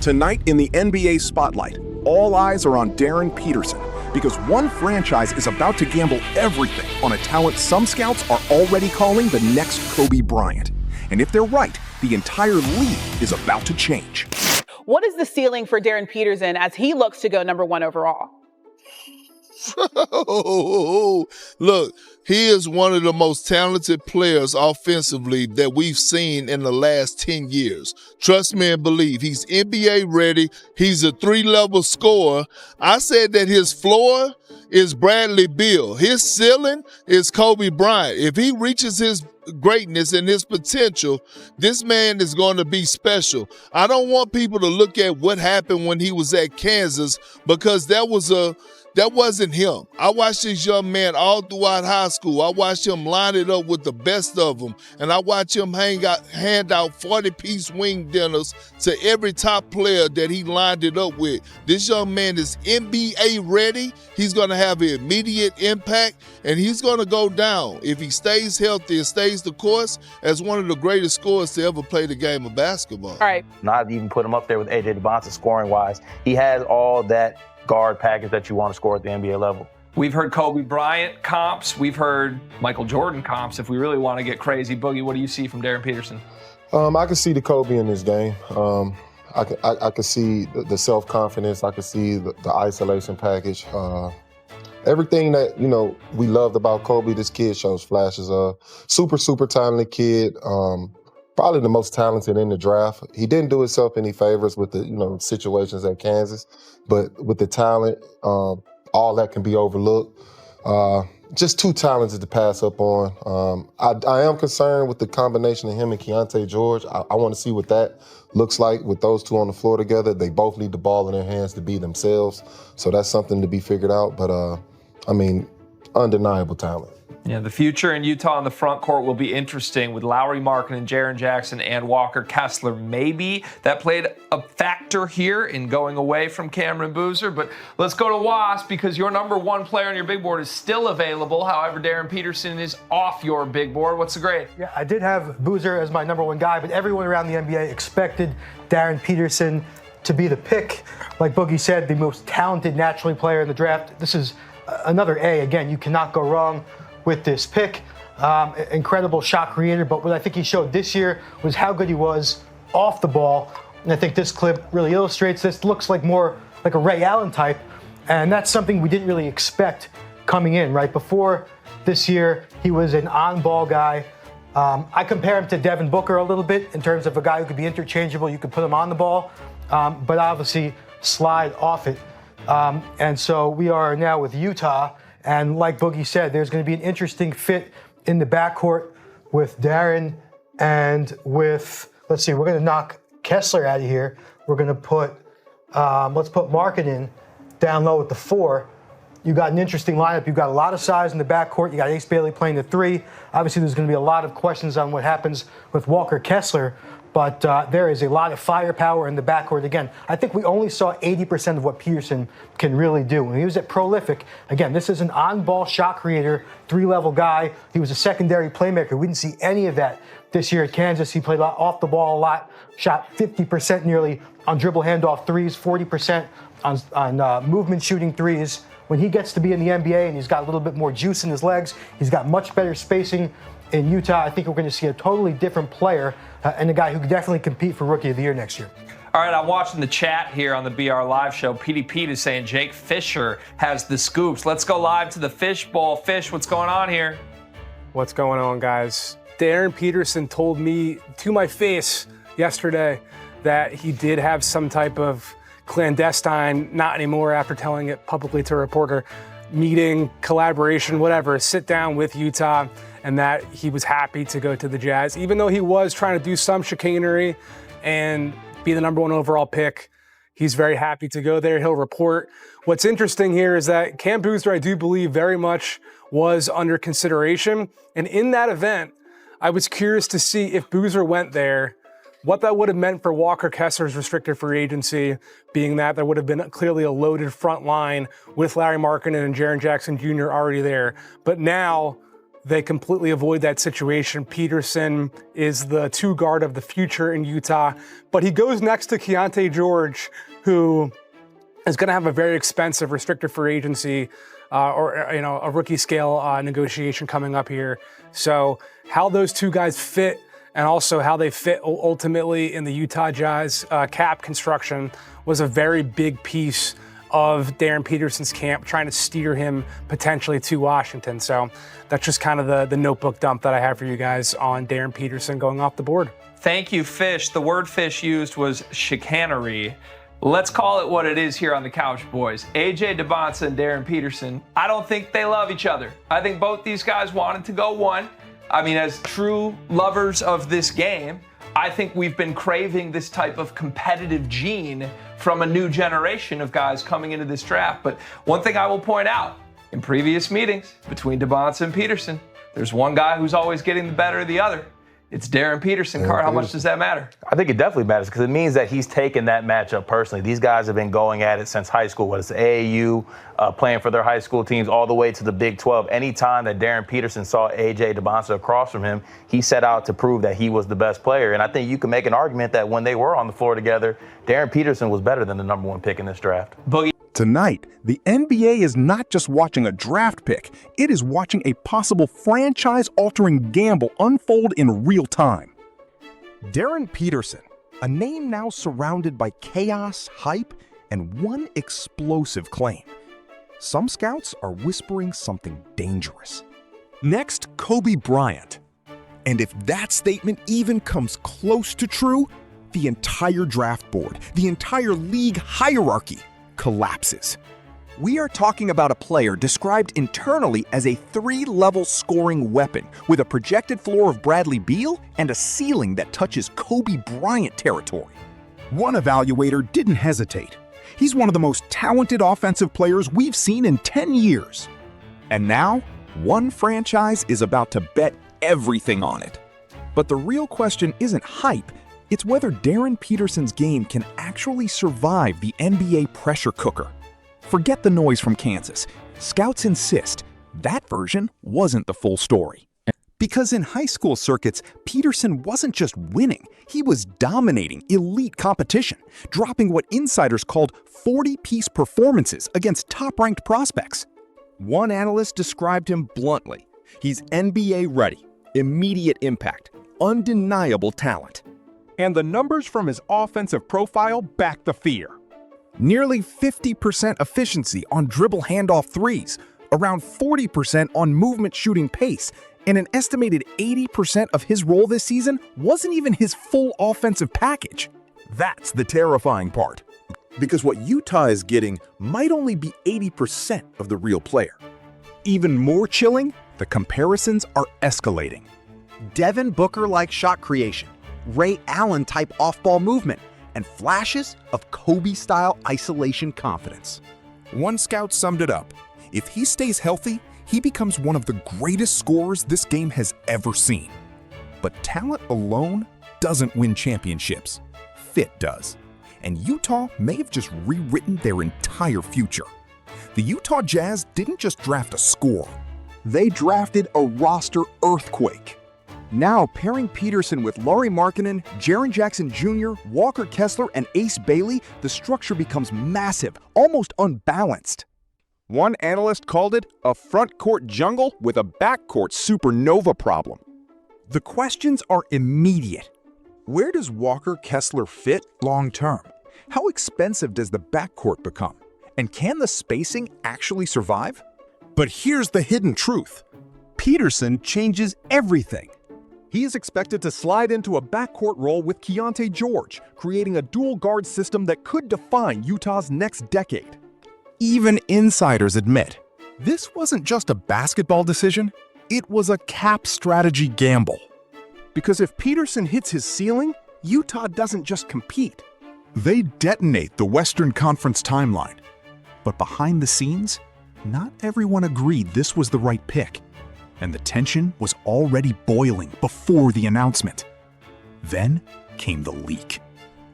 Tonight in the NBA Spotlight, all eyes are on Darren Peterson because one franchise is about to gamble everything on a talent some scouts are already calling the next Kobe Bryant. And if they're right, the entire league is about to change. What is the ceiling for Darren Peterson as he looks to go number 1 overall? Look, he is one of the most talented players offensively that we've seen in the last 10 years. Trust me and believe, he's NBA ready. He's a 3-level scorer. I said that his floor is Bradley Beal. His ceiling is Kobe Bryant. If he reaches his greatness and his potential, this man is going to be special. I don't want people to look at what happened when he was at Kansas because that wasn't him. I watched this young man all throughout high school. I watched him line it up with the best of them. And I watched him hand out 40-piece wing dinners to every top player that he lined it up with. This young man is NBA ready. He's going to have an immediate impact, and he's going to go down, if he stays healthy and stays the course, as one of the greatest scorers to ever play the game of basketball. All right. Not even put him up there with AJ DeBonta scoring-wise. He has all that guard package that you want to score at the NBA level. We've heard Kobe Bryant comps. We've heard Michael Jordan comps. If we really want to get crazy, Boogie, what do you see from Darren Peterson? I can see the Kobe in this game. I can see the self-confidence. I can see the isolation package. Everything that, we loved about Kobe, this kid shows flashes of. Super, super talented kid. Probably the most talented in the draft. He didn't do himself any favors with the, situations at Kansas, but with the talent, all that can be overlooked. Just too talented to pass up on. I am concerned with the combination of him and Keontae George. I want to see what that looks like with those two on the floor together. They both need the ball in their hands to be themselves. So that's something to be figured out. But, undeniable talent. Yeah, the future in Utah in the front court will be interesting with Lauri Markkanen, Jaren Jackson, and Walker Kessler. Maybe that played a factor here in going away from Cameron Boozer. But let's go to Wasp because your number 1 player on your big board is still available. However, Darren Peterson is off your big board. What's the grade? Yeah, I did have Boozer as my number 1 guy, but everyone around the NBA expected Darren Peterson to be the pick. Like Boogie said, the most talented naturally player in the draft. This is another A. Again, you cannot go wrong with this pick. Incredible shot creator, but what I think he showed this year was how good he was off the ball. And I think this clip really illustrates this. Looks like more like a Ray Allen type, and that's something we didn't really expect coming in, right? Before this year, he was an on-ball guy. I compare him to Devin Booker a little bit in terms of a guy who could be interchangeable. You could put him on the ball, but obviously slide off it. And so we are now with Utah. And like Boogie said, there's going to be an interesting fit in the backcourt with Darren and with, let's see, we're going to knock Kessler out of here. We're going to put, let's put Markkanen down low at the 4. You got an interesting lineup. You've got a lot of size in the backcourt. You got Ace Bailey playing the 3. Obviously, there's going to be a lot of questions on what happens with Walker Kessler. But there is a lot of firepower in the backcourt. Again, I think we only saw 80% of what Peterson can really do. When he was at Prolific, again, this is an on-ball shot creator, 3-level guy. He was a secondary playmaker. We didn't see any of that this year at Kansas. He played off the ball a lot, shot 50% nearly on dribble handoff threes, 40% on movement shooting threes. When he gets to be in the NBA and he's got a little bit more juice in his legs, he's got much better spacing. In Utah, I think we're going to see a totally different player and a guy who could definitely compete for Rookie of the Year next year. All right, I'm watching the chat here on the BR Live show. PDP is saying Jake Fisher has the scoops. Let's go live to the Fish Bowl. Fish, what's going on here? What's going on, guys? Darren Peterson told me to my face yesterday that he did have some type of clandestine, not anymore after telling it publicly to a reporter, meeting, collaboration, whatever, sit down with Utah, and that he was happy to go to the Jazz, even though he was trying to do some chicanery and be the number 1 overall pick. He's very happy to go there. He'll report. What's interesting here is that Cam Boozer, I do believe, very much was under consideration. And in that event, I was curious to see if Boozer went there, what that would have meant for Walker Kessler's restricted free agency, being that there would have been clearly a loaded front line with Lauri Markkanen and Jaren Jackson Jr. already there. But now they completely avoid that situation. Peterson is the 2 guard of the future in Utah, but he goes next to Keontae George, who is going to have a very expensive restricted free agency or a rookie scale negotiation coming up here. So how those 2 guys fit, and also how they fit ultimately in the Utah Jazz cap construction, was a very big piece of Darren Peterson's camp, trying to steer him potentially to Washington. So that's just kind of the notebook dump that I have for you guys on Darren Peterson going off the board. Thank you, Fish. The word Fish used was chicanery. Let's call it what it is here on the Couch Boys. AJ Debonsa and Darren Peterson, I don't think they love each other. I think both these guys wanted to go one. I mean, as true lovers of this game, I think we've been craving this type of competitive gene from a new generation of guys coming into this draft. But one thing I will point out, in previous meetings between Debonsa and Peterson, there's one guy who's always getting the better of the other. It's Darren Peterson. Card, how much does that matter? I think it definitely matters because it means that he's taken that matchup personally. These guys have been going at it since high school, whether it's AAU, playing for their high school teams, all the way to the Big 12. Anytime that Darren Peterson saw AJ Debonsa across from him, he set out to prove that he was the best player. And I think you can make an argument that when they were on the floor together, Darren Peterson was better than the number 1 pick in this draft. Boogie. Tonight, the NBA is not just watching a draft pick, it is watching a possible franchise-altering gamble unfold in real time. Darren Peterson, a name now surrounded by chaos, hype, and one explosive claim. Some scouts are whispering something dangerous. Next, Kobe Bryant. And if that statement even comes close to true, the entire draft board, the entire league hierarchy, collapses. We are talking about a player described internally as a 3-level scoring weapon with a projected floor of Bradley Beal and a ceiling that touches Kobe Bryant territory. One evaluator didn't hesitate. He's one of the most talented offensive players we've seen in 10 years. And now, one franchise is about to bet everything on it. But the real question isn't hype. It's whether Darren Peterson's game can actually survive the NBA pressure cooker. Forget the noise from Kansas. Scouts insist that version wasn't the full story. Because in high school circuits, Peterson wasn't just winning, he was dominating elite competition, dropping what insiders called 40-piece performances against top-ranked prospects. One analyst described him bluntly. He's NBA ready, immediate impact, undeniable talent. And the numbers from his offensive profile back the fear. Nearly 50% efficiency on dribble handoff threes, around 40% on movement shooting pace, and an estimated 80% of his role this season wasn't even his full offensive package. That's the terrifying part. Because what Utah is getting might only be 80% of the real player. Even more chilling, the comparisons are escalating. Devin Booker-like shot creation, Ray Allen-type off-ball movement, and flashes of Kobe-style isolation confidence. One scout summed it up. If he stays healthy, he becomes one of the greatest scorers this game has ever seen. But talent alone doesn't win championships. Fit does. And Utah may have just rewritten their entire future. The Utah Jazz didn't just draft a scorer. They drafted a roster earthquake. Now, pairing Peterson with Lauri Markkanen, Jaren Jackson Jr., Walker Kessler, and Ace Bailey, the structure becomes massive, almost unbalanced. One analyst called it a front-court jungle with a backcourt supernova problem. The questions are immediate. Where does Walker Kessler fit long-term? How expensive does the backcourt become? And can the spacing actually survive? But here's the hidden truth. Peterson changes everything. He is expected to slide into a backcourt role with Keontae George, creating a dual guard system that could define Utah's next decade. Even insiders admit, this wasn't just a basketball decision, it was a cap strategy gamble. Because if Peterson hits his ceiling, Utah doesn't just compete. They detonate the Western Conference timeline. But behind the scenes, not everyone agreed this was the right pick. And the tension was already boiling before the announcement. Then came the leak.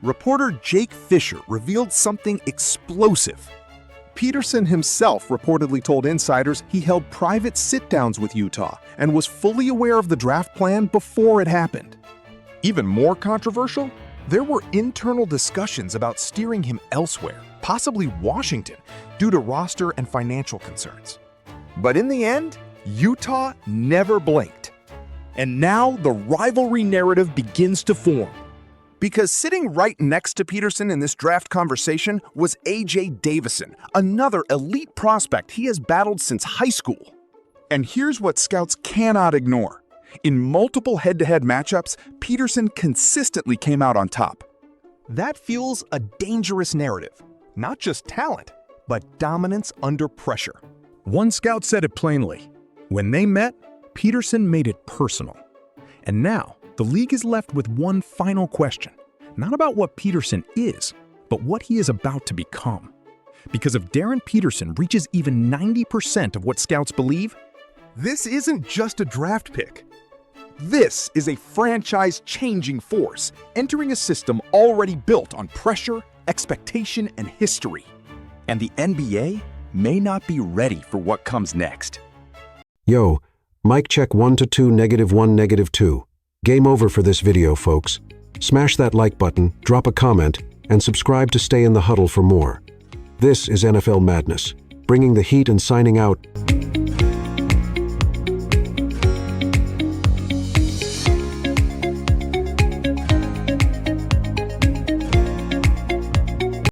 Reporter Jake Fisher revealed something explosive. Peterson himself reportedly told insiders he held private sit-downs with Utah and was fully aware of the draft plan before it happened. Even more controversial, there were internal discussions about steering him elsewhere, possibly Washington, due to roster and financial concerns. But in the end, Utah never blinked. And now the rivalry narrative begins to form. Because sitting right next to Peterson in this draft conversation was A.J. Davison, another elite prospect he has battled since high school. And here's what scouts cannot ignore. In multiple head-to-head matchups, Peterson consistently came out on top. That fuels a dangerous narrative. Not just talent, but dominance under pressure. One scout said it plainly. When they met, Peterson made it personal. And now, the league is left with one final question. Not about what Peterson is, but what he is about to become. Because if Darren Peterson reaches even 90% of what scouts believe, this isn't just a draft pick. This is a franchise-changing force, entering a system already built on pressure, expectation, and history. And the NBA may not be ready for what comes next. Yo, mic check 1 to 2, -1, -2. Game over for this video, folks. Smash that like button, drop a comment, and subscribe to stay in the huddle for more. This is NFL Madness, bringing the heat and signing out.